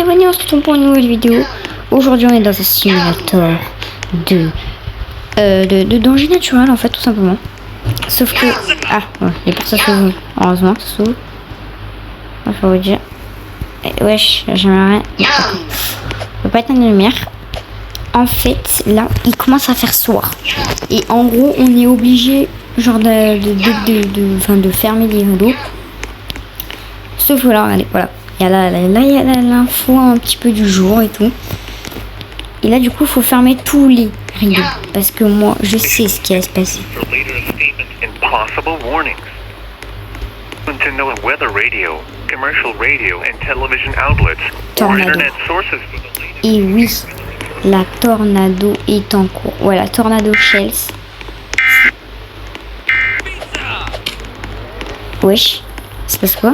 bienvenue, on se retrouve pour une nouvelle vidéo. Aujourd'hui on est dans un simulateur de danger naturel en fait, tout simplement. Sauf que... Ah, ouais, les portes ça s'ouvre. Heureusement, ça s'ouvre. Il faut vous dire. Wesh, j'aimerais rien. Ça peut pas être une lumière. En fait, là, il commence à faire soir. Et en gros, on est obligé, genre, de fermer les rideaux. Sauf que là, regardez, voilà. Il y a l'info un petit peu du jour et tout. Et là, du coup, il faut fermer tous les rideaux. Parce que moi, je sais ce qui va se passer. Tornado. Et oui, la tornado est en cours. Voilà, tornado shells. Wesh, c'est passe quoi?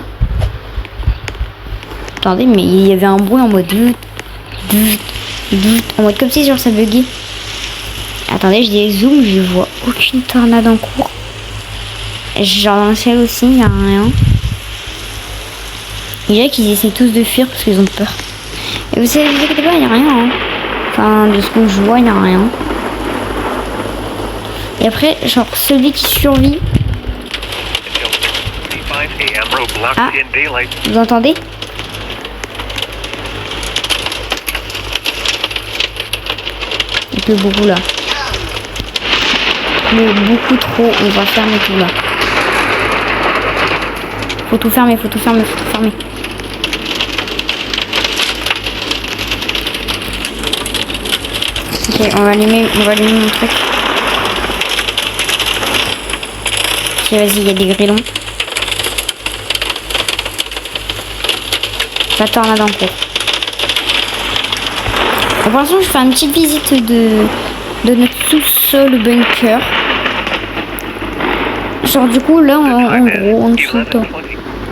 Attendez, mais il y avait un bruit en mode en mode comme si genre ça buguait. Attendez, je dézoome, je vois aucune tornade en cours. Genre dans le ciel aussi, il n'y a rien. Il y a qu'ils essaient tous de fuir parce qu'ils ont peur. Et vous savez, vous inquiétez pas, il n'y a rien. Hein. Enfin, de ce que je vois, il n'y a rien. Et après, genre celui qui survit. Ah, vous entendez? Il pleut beaucoup là. Il pleut beaucoup trop. On va fermer tout là. Faut tout fermer, faut tout fermer, faut tout fermer. Ok, on va allumer mon truc. Ok, vas-y, il y a des grillons. La tornade en cours. Pour l'instant, je fais une petite visite de notre sous-sol bunker. Genre du coup, là, en gros, en dessous,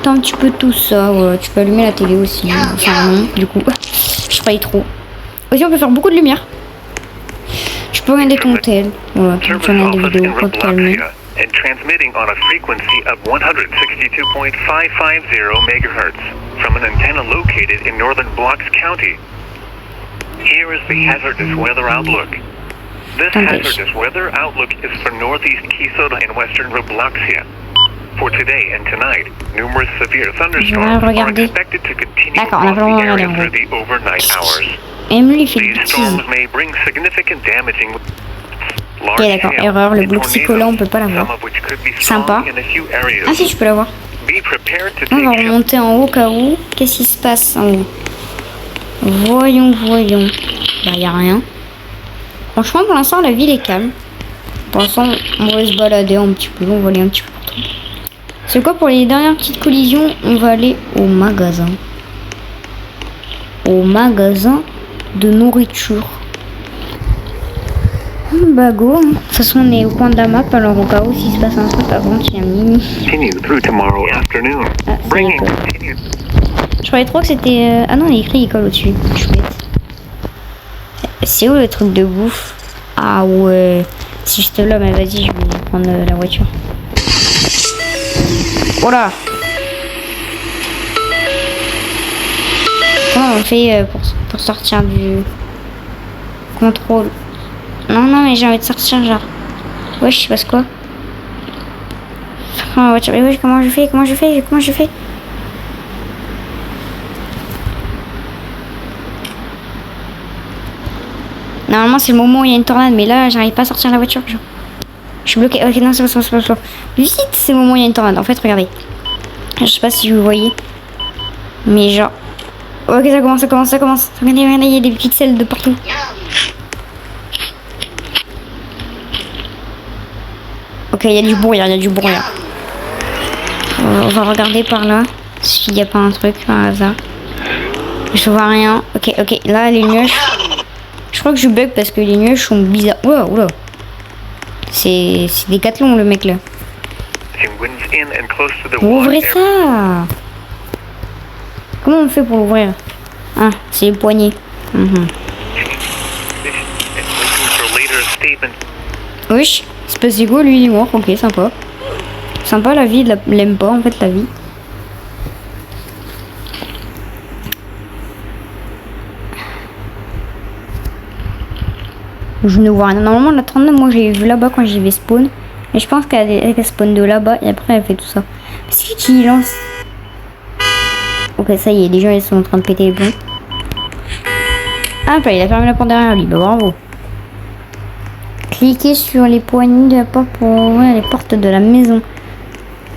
t'as un petit peu tout ça. Ouais. Tu peux allumer la télé aussi. Enfin non, du coup, je paye trop. Aussi, on peut faire beaucoup de lumière. Je peux regarder ton tel. Voilà, tu peux regarder des vidéos pour te calmer. And transmitting on a frequency of 162.550 MHz from an antenna located in northern Blocks County. Here is the hazardous weather outlook. This hazardous weather outlook is for northeast Keysota and western Robloxia. For today and tonight, numerous severe thunderstorms are expected to continue across the area through the overnight hours. These storms may bring significant damaging. Ok, d'accord, erreur, le Bloxicola on peut pas l'avoir. Sympa. Ah si, je peux l'avoir. On va remonter en haut, cas où. Qu'est-ce qui se passe en haut? Voyons. Là, y a rien. Franchement, pour l'instant, la ville est calme. Pour l'instant, on va se balader un petit peu. On va aller un petit peu partout. C'est quoi pour les dernières petites collisions? On va aller au magasin. Au magasin de nourriture. Bah go, de toute façon on est au coin de la map, alors au cas où s'il se passe un truc avant qu'il y a un mini. Ah, je croyais trop que c'était... Ah non, il est écrit école au-dessus, je suis bête. C'est où le truc de bouffe? Ah ouais, si je te là, mais vas-y, je vais prendre la voiture. Voilà. Comment on fait pour sortir du contrôle? Non, mais j'ai envie de sortir, genre. Ouais, je sais pas ce quoi. Oh, mais ouais, comment je fais? Normalement, c'est le moment où il y a une tornade, mais là, j'arrive pas à sortir la voiture, genre. Je suis bloqué. Ok, non, c'est pas. Lucide, c'est le moment où il y a une tornade. En fait, regardez. Je sais pas si vous voyez. Mais genre. Ok, ça commence. Regardez, il y a des pixels de partout. Ok, il y a du bruit. On va regarder par là. S'il n'y a pas un truc par hasard. Je vois rien. Ok. Là, les nuages. Je crois que je bug parce que les nuages sont bizarres. Oula. C'est Décathlon, le mec là. Ouvrez ça. Comment on fait pour l'ouvrir? Ah, c'est les poignées. Wesh. Space Ego, lui il est mort, ok, sympa. Sympa la vie, il l'aime pas en fait la vie. Je ne vois rien. Normalement, la 39, moi j'ai vu là-bas quand j'y vais spawn. Mais je pense qu'elle spawn de là-bas et après elle fait tout ça. C'est qui lance? Ok, ça y est, les gens ils sont en train de péter les plombs. Ah, bah, il a fermé la porte derrière lui. Bah, bravo. Cliquez sur les poignées de la porte pour ouvrir les portes de la maison.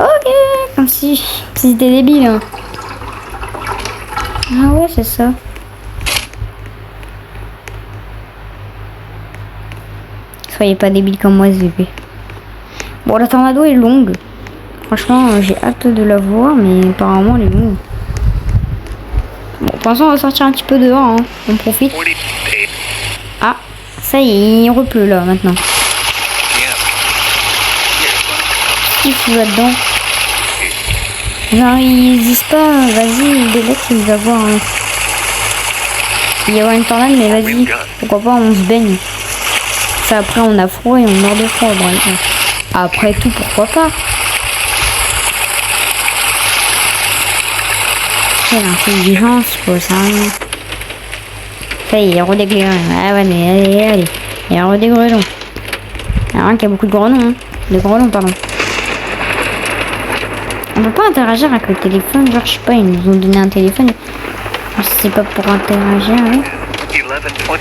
Ok, comme si c'était débile. Hein. Ah ouais, c'est ça. Soyez pas débile comme moi, ZP. Bon, la tornado est longue. Franchement, j'ai hâte de la voir, mais apparemment, elle est longue. Bon, pour l'instant, on va sortir un petit peu dehors. Hein. On profite. Ah, ça y est, il repleut là maintenant. Qu'est-ce qu'il fout là-dedans? Genre, ils disent pas, vas-y, Belek, il va voir. Hein. Il y aura une tornade, mais vas-y, pourquoi pas, on se baigne. Ça, après, on a froid et on meurt de froid. Bref. Après tout, pourquoi pas? Quelle intelligence, quoi, ça. Ça y est, redégré. Ah, allez. Il y a des grelons. Il y a un qui a beaucoup de grelons. Hein. De grelons, pardon. On peut pas interagir avec le téléphone. Genre, je sais pas, ils nous ont donné un téléphone. C'est pas pour interagir avec.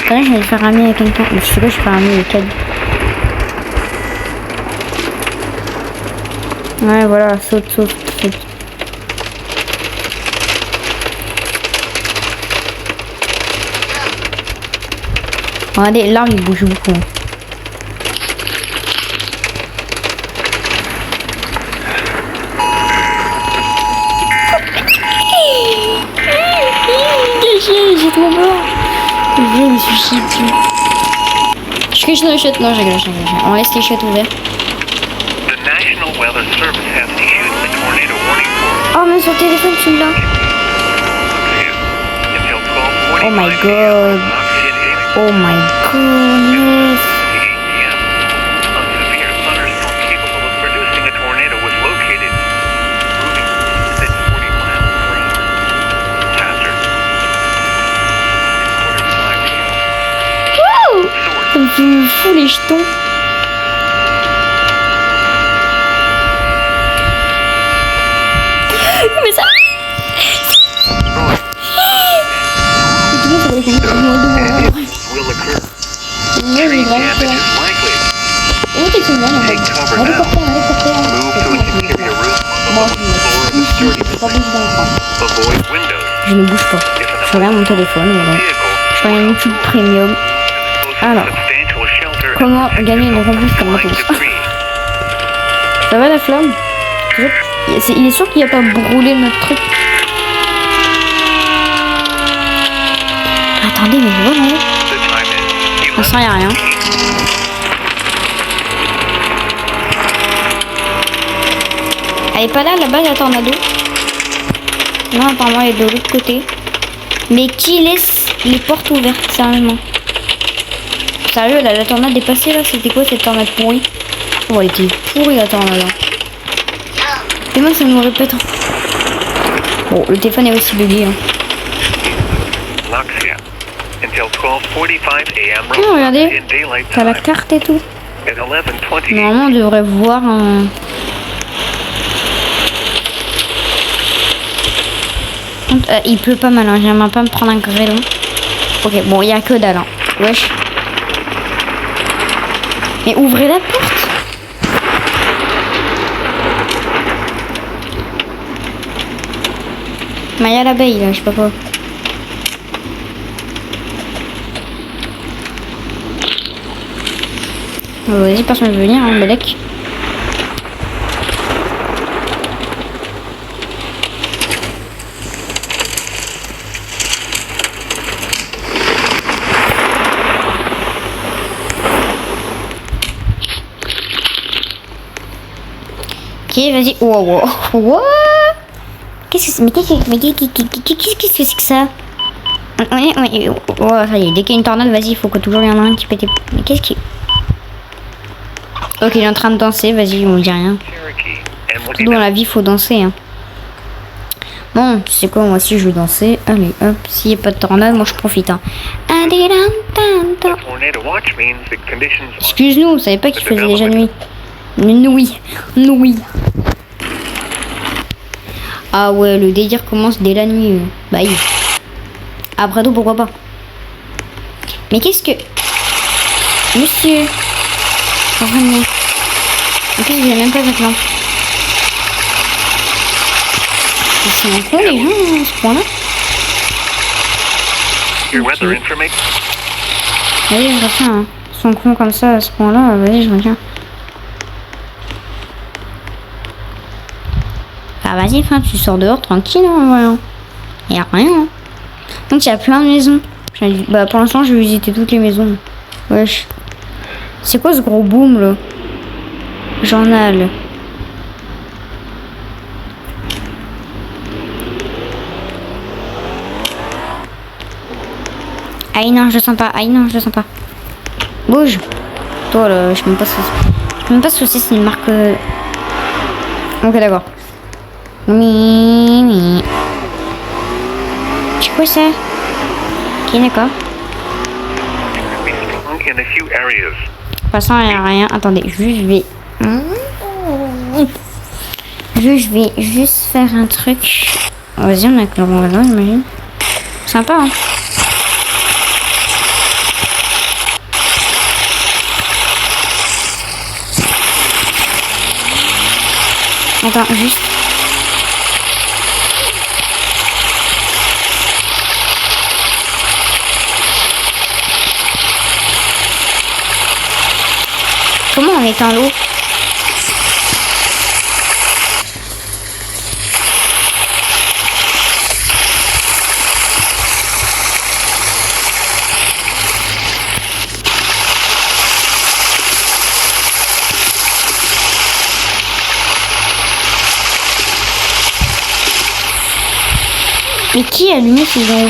Là, je vais le faire ami avec quelqu'un. Je sais pas, je vais faire ami avec elle. Ouais, voilà, saute. Regardez, l'arbre il bouge beaucoup. J'ai trop peur. Je me suis chié dessus. Je cache nos chiottes. Non, j'ai gâché. On laisse les chiottes ouvertes. Oh, mais sur le téléphone, tu l'as. Oh my god. Oh my goodness. Ça me fait fou les jetons. Mais ça... Je ne bouge pas. Je regarde mon téléphone. Je regarde YouTube Premium. Alors, comment gagner une récompense comme moto? Ça va la flamme? Il est sûr qu'il n'y a pas brûlé notre truc. Attendez, mais je vois non? On sent rien. Elle est pas là là-bas la tornado? Non, apparemment elle est de l'autre côté. Mais qui laisse les portes ouvertes, sérieusement? Sérieux, là, la tornade est passée là? C'était quoi cette tornade pourrie? Oh, elle était pourrie la tornade là. Et moi ça nous répète. Bon, le téléphone est aussi bugué. Hein. Oh, regardez, t'as la carte et tout. Normalement on devrait voir un... il pleut pas mal, hein. J'aimerais pas me prendre un grêlon. Ok, bon, il y a que dalle. Hein. Wesh. Mais ouvrez la porte. Maya l'abeille, là, je sais pas quoi. Vas-y, personne ne veut venir, hein, Belek. Ok, vas-y. Wow. Qu'est-ce que c'est? Mais qu'est-ce que c'est que ça? Ouais. Oh, ça y est, dès qu'il y a une tornade, vas-y, il faut que toujours il y en a un qui pète. Mais qu'est-ce qui... Ok, il est en train de danser, vas-y, on dit rien. Surtout dans la vie, il faut danser. Hein. Bon, tu sais quoi, moi aussi je veux danser. Allez, hop, s'il n'y a pas de tornade, moi je profite. Hein. Tornado watch means the conditions Excuse-nous, vous savez pas qu'il faisait déjà nuit. Nuit. Nuit. Ah ouais, le délire commence dès la nuit. Bah oui. Après tout, pourquoi pas. Mais qu'est-ce que... Monsieur. Revenez. En plus, j'ai même pas votre lampe. Ils sont cons les gens à ce point-là. your weather information. Vas-y, je retiens. Hein. Ils sont cons comme ça à ce point-là. Vas-y, je retiens. Ah vas-y, enfin, tu sors dehors tranquille, hein, voilà. Y'a rien. Hein. Donc il y a plein de maisons. Bah pour l'instant, je vais visiter toutes les maisons. Wesh. C'est quoi ce gros boom là? Journal. Aïe non, je le sens pas. Aïe non, je le sens pas. Bouge. Toi là, je sais même pas ce que c'est. C'est une marque. Ok, d'accord. Oui. C'est quoi ça? Ok, d'accord. Be strong in a few areas. Passant à rien. Attendez, je vais. Je vais juste faire un truc. Vas-y, on a que le bon voisin, j'imagine. Sympa, hein. Attends, juste. Comment on éteint l'eau? Mais qui a allumé ces gens?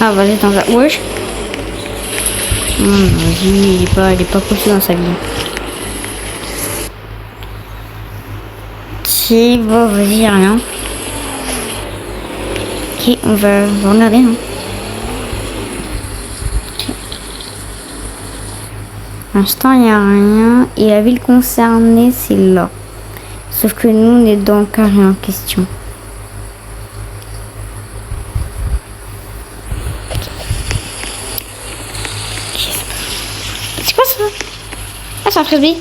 Ah vas-y, t'en vas. Wesh. Vas-y, il est pas cool dans sa vie. Si, bon, vas-y, y'a rien. Ok, on va regarder, non? Pour l'instant, il n'y a rien. Et la ville concernée, c'est là. Sauf que nous, on est dans le carré en question. C'est quoi ça? Ah, c'est un frisbee.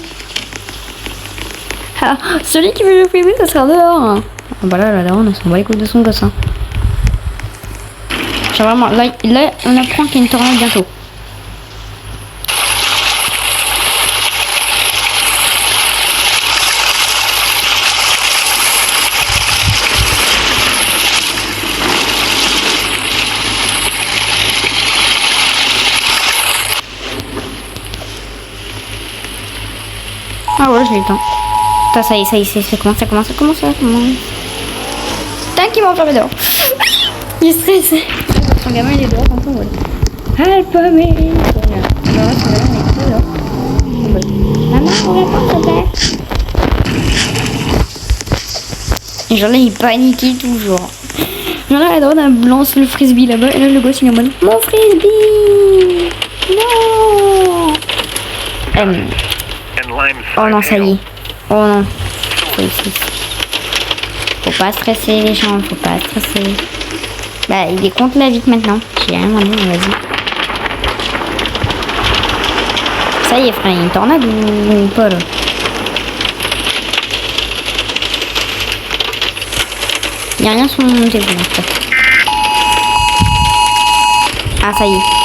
Ah, celui qui veut le frisbee, ça sera dehors. Ah bah là, la daronne, on s'en bat les couilles de son gosse. Hein. Genre vraiment, là, on apprend qu'il y a une tornade bientôt. Ah ouais, je l'ai le temps. Putain, ça y est, ça commence. Putain, qui m'a enfermé dehors. Il est stressé. Son gamin, il est dehors comme ça, ouais. Alpamé. Maman, on va pas, s'il te plaît. Et genre là, il paniquait toujours. Genre là, la daronne, elle lance le frisbee là-bas. Et là, le gosse, il est en mode mon frisbee. Non. Oh non, ça y est. Oh non. Faut pas stresser les gens, faut pas stresser. Bah, il est contre la vie maintenant. J'ai rien demandé, mais vas-y. Ça y est, frère, il y a une tornade ou pas là? Il y a rien sur mon téléphone en fait. Ah, ça y est.